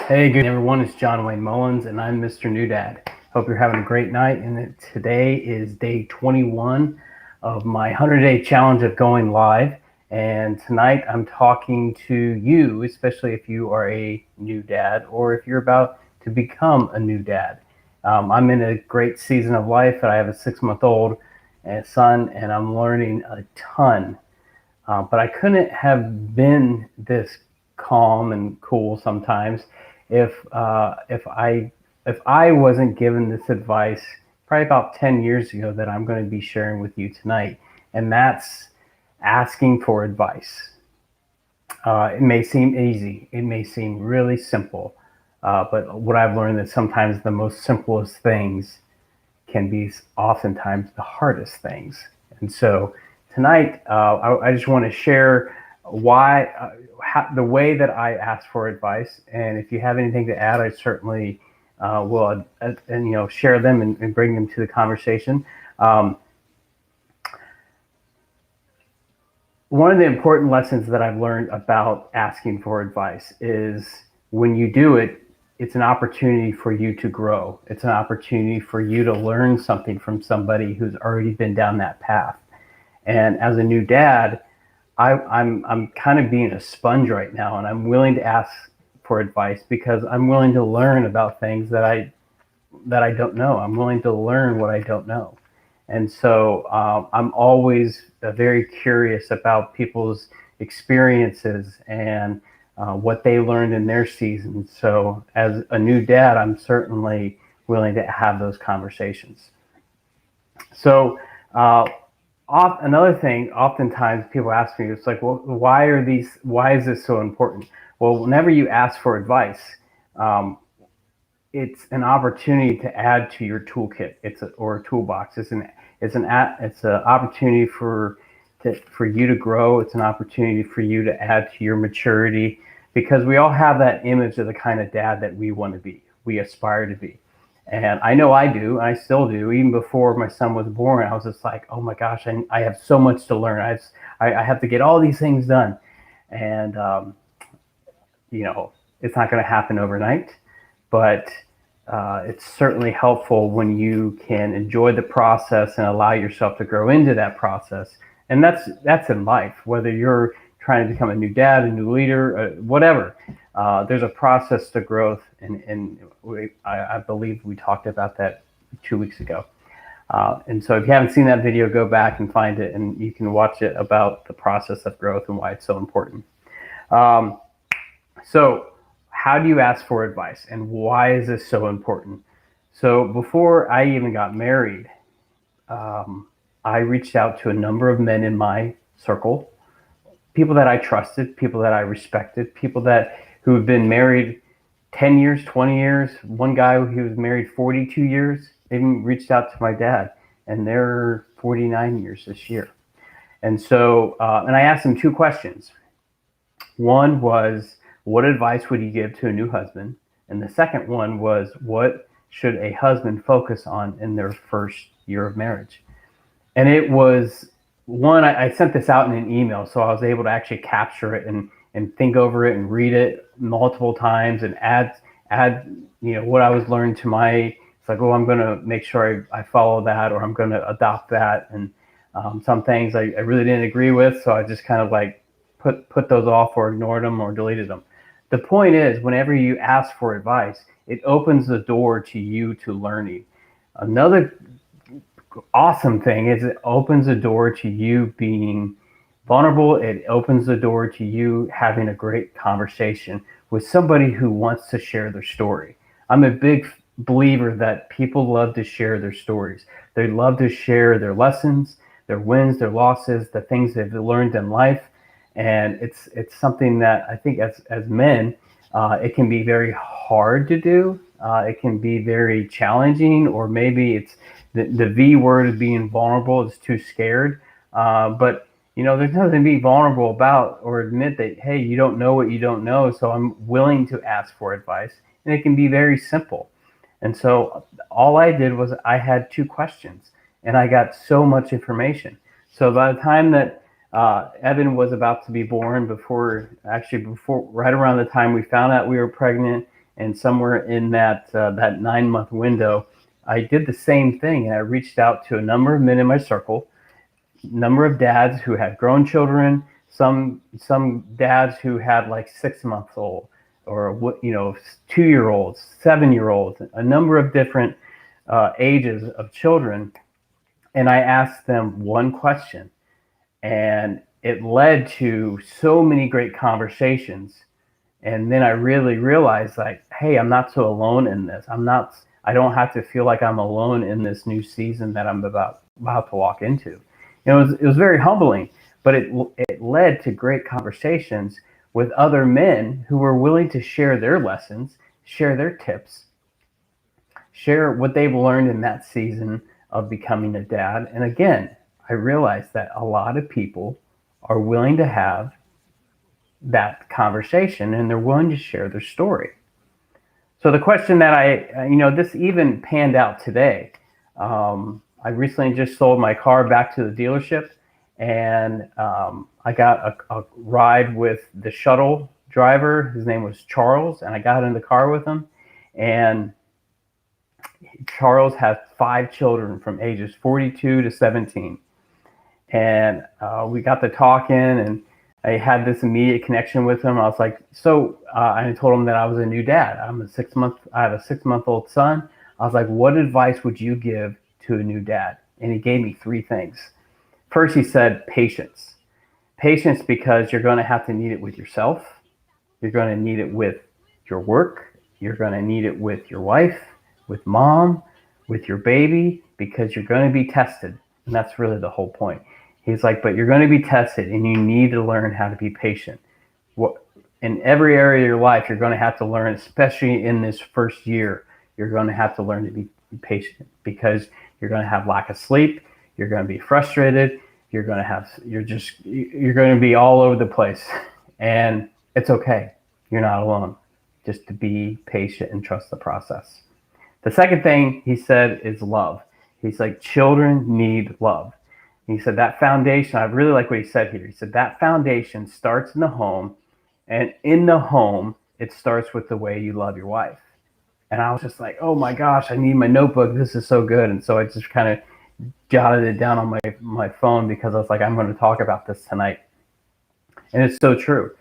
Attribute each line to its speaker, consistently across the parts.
Speaker 1: Hey, good everyone. It's John Wayne Mullins, and I'm Mr. New Dad. Hope you're having a great night. And today is day 21 of my 100-day challenge of going live. And tonight I'm talking to you, especially if you are a new dad or if you're about to become a new dad. I'm in a great season of life, and I have a 6-month-old son, and I'm learning a ton. But I couldn't have been this calm and cool sometimes if I wasn't given this advice probably about 10 years ago that I'm going to be sharing with you tonight, and that's asking for advice. It may seem easy, it may seem really simple, but what I've learned is sometimes the most simplest things can be oftentimes the hardest things. And so tonight, I just want to share why, the way that I ask for advice. And if you have anything to add, I certainly will, and share them and bring them to the conversation. Um, One of the important lessons that I've learned about asking for advice is when you do it, it's an opportunity for you to grow. It's an opportunity for you to learn something from somebody who's already been down that path. And as a new dad, I'm kind of being a sponge right now, and I'm willing to ask for advice because I'm willing to learn about things that I don't know. I'm willing to learn what I don't know. And so I'm always very curious about people's experiences and what they learned in their season. So as a new dad, I'm certainly willing to have those conversations. So another thing, oftentimes people ask me, it's like, well, why is this so important? Well, whenever you ask for advice, um, it's an opportunity to add to your toolkit. Or a toolbox. It's an opportunity for you to grow. It's an opportunity for you to add to your maturity because we all have that image of the kind of dad that we want to be. We aspire to be. And I know I do, and I still do. Even before my son was born, I was just like, oh my gosh, I have so much to learn. I have to get all these things done. And, you know, it's not going to happen overnight, but it's certainly helpful when you can enjoy the process and allow yourself to grow into that process. And that's in life, whether you're trying to become a new dad, a new leader, whatever. There's a process to growth, and I believe we talked about that 2 weeks ago. And so if you haven't seen that video, go back and find it, and you can watch it about the process of growth and why it's so important. Um, so how do you ask for advice, and why is this so important? So before I even got married, I reached out to a number of men in my circle, people that I trusted, people that I respected, people who have been married 10 years, 20 years. One guy who was married 42 years, even reached out to my dad, and they're 49 years this year. And so, and I asked them two questions. One was, what advice would you give to a new husband? And the second one was, what should a husband focus on in their first year of marriage? And it was one, I sent this out in an email, so I was able to actually capture it and think over it and read it multiple times and add what I was learning to my. It's like, oh, I'm going to make sure I follow that, or I'm going to adopt that. And some things I really didn't agree with, so I just kind of like put those off or ignored them or deleted them. The point is, whenever you ask for advice, it opens the door to you to learning. Another awesome thing is it opens the door to you being vulnerable. It opens the door to you having a great conversation with somebody who wants to share their story. I'm a big believer that people love to share their stories. They love to share their lessons, their wins, their losses, the things they've learned in life. And it's something that I think as men, it can be very hard to do. It can be very challenging, or maybe it's the V word of being vulnerable is too scared. But there's nothing to be vulnerable about, or admit that, hey, you don't know what you don't know. So I'm willing to ask for advice, and it can be very simple. And so all I did was I had two questions, and I got so much information. So by the time that Evan was about to be born, before right around the time we found out we were pregnant, And somewhere in that 9-month window, I did the same thing, and I reached out to a number of men in my circle, number of dads who had grown children, some dads who had like 6 months old, or 2-year-olds, 7-year-olds, a number of different ages of children. And I asked them one question, and it led to so many great conversations. And then I really realized, like, hey, I'm not so alone in this. I don't have to feel like I'm alone in this new season that I'm about to walk into. It was very humbling, but it led to great conversations with other men who were willing to share their lessons, share their tips, share what they've learned in that season of becoming a dad. And again, I realized that a lot of people are willing to have that conversation, and they're willing to share their story. So the question that this even panned out today. I recently just sold my car back to the dealership, and I got a ride with the shuttle driver. His name was Charles, and I got in the car with him. And Charles has 5 children from ages 42 to 17. And we got to talking, and I had this immediate connection with him. I was like, I told him that I was a new dad. I have a 6-month-old son. I was like, what advice would you give to a new dad? And he gave me 3 things. First, he said, patience. Patience, because you're going to have to need it with yourself. You're going to need it with your work. You're going to need it with your wife, with mom, with your baby, because you're going to be tested. And that's really the whole point. He's like, but you're going to be tested, and you need to learn how to be patient. In every area of your life, you're going to have to learn, especially in this first year, you're going to have to learn to be patient, because you're going to have lack of sleep. You're going to be frustrated. You're going to be all over the place, and it's okay. You're not alone. Just to be patient and trust the process. The second thing he said is love. He's like, children need love. He said that foundation, I really like what he said here. He said that foundation starts in the home, and in the home, it starts with the way you love your wife. And I was just like, oh my gosh, I need my notebook. This is so good. And so I just kind of jotted it down on my phone, because I was like, I'm going to talk about this tonight. And it's so true.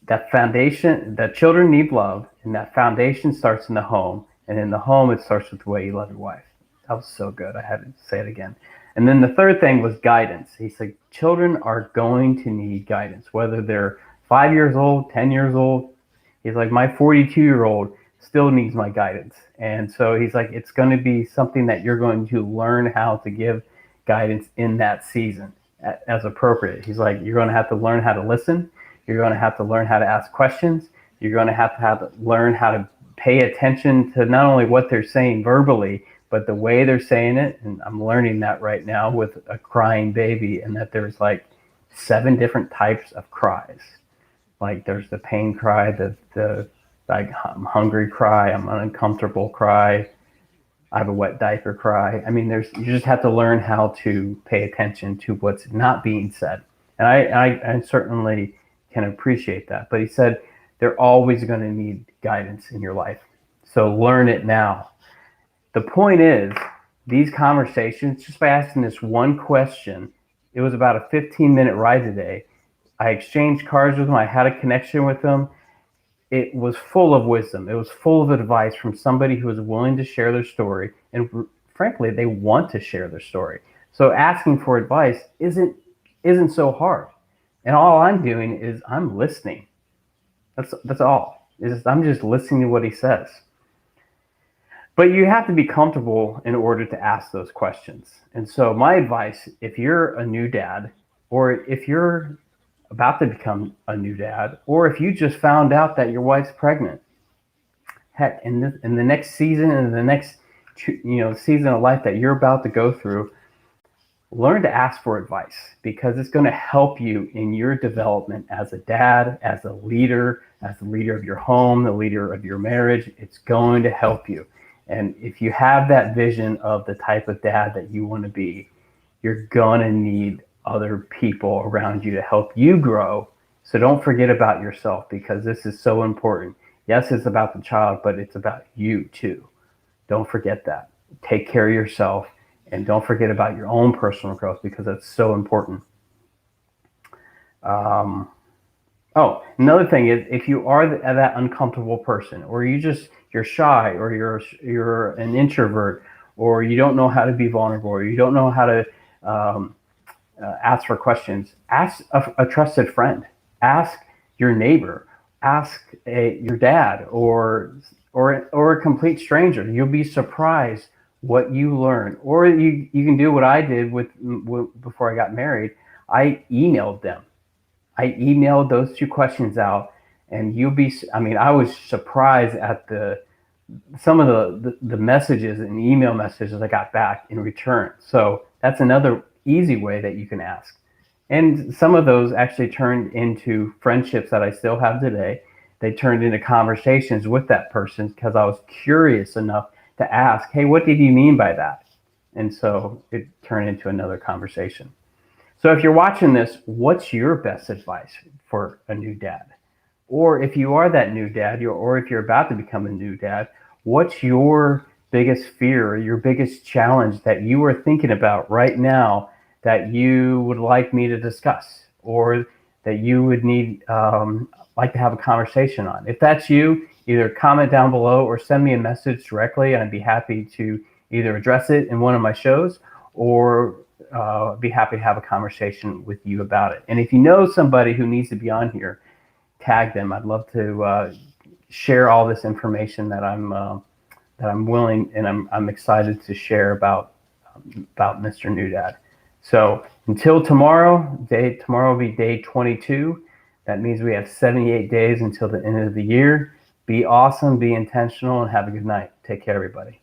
Speaker 1: That foundation, that children need love, and that foundation starts in the home. And in the home, it starts with the way you love your wife. That was so good. I had to say it again. And then the third thing was guidance. He said, children are going to need guidance, whether they're 5 years old, 10 years old. He's like, my 42-year-old still needs my guidance. And so he's like, it's going to be something that you're going to learn how to give guidance in that season as appropriate. He's like, you're going to have to learn how to listen. You're going to have to learn how to ask questions. You're going to have to learn how to pay attention to not only what they're saying verbally, but the way they're saying it. And I'm learning that right now with a crying baby, and that there's like 7 different types of cries. Like there's the pain cry, the like I'm hungry cry, I'm uncomfortable cry, I have a wet diaper cry. I mean, you just have to learn how to pay attention to what's not being said. And I certainly can appreciate that. But he said they're always going to need guidance in your life. So learn it now. The point is, these conversations, just by asking this one question, it was about a 15-minute ride today. I exchanged cards with them. I had a connection with them. It was full of wisdom. It was full of advice from somebody who was willing to share their story. And frankly, they want to share their story. So asking for advice isn't so hard. And all I'm doing is I'm listening. That's all. I'm just listening to what he says. But you have to be comfortable in order to ask those questions. And so my advice, if you're a new dad, or if you're about to become a new dad, or if you just found out that your wife's pregnant, heck, in the next season, and the next season of life that you're about to go through, learn to ask for advice, because it's going to help you in your development as a dad, as the leader of your home, the leader of your marriage. It's going to help you. And if you have that vision of the type of dad that you want to be, you're going to need other people around you to help you grow. So don't forget about yourself, because this is so important. Yes, it's about the child, but it's about you too. Don't forget that. Take care of yourself, and don't forget about your own personal growth, because that's so important. Um, oh, another thing is, if you are that uncomfortable person, or you're shy, or you're an introvert, or you don't know how to be vulnerable, or you don't know how to um, ask for questions, ask a trusted friend, ask your neighbor, ask your dad, or a complete stranger. You'll be surprised what you learn. Or you can do what I did before I got married. I emailed them. I emailed those two questions out, and I mean, I was surprised at some of the messages and email messages I got back in return. So that's another easy way that you can ask. And some of those actually turned into friendships that I still have today. They turned into conversations with that person because I was curious enough to ask, hey, what did you mean by that? And so it turned into another conversation. So if you're watching this, what's your best advice for a new dad? Or if you are that new dad, or if you're about to become a new dad, what's your biggest fear, or your biggest challenge that you are thinking about right now that you would like me to discuss, or that you would need like to have a conversation on? If that's you, either comment down below or send me a message directly, and I'd be happy to either address it in one of my shows, or be happy to have a conversation with you about it. And if you know somebody who needs to be on here, tag them. I'd love to share all this information that I'm willing and I'm excited to share about Mr. New Dad. So until tomorrow will be day 22. That means we have 78 days until the end of the year. Be awesome, be intentional, and have a good night. Take care, everybody.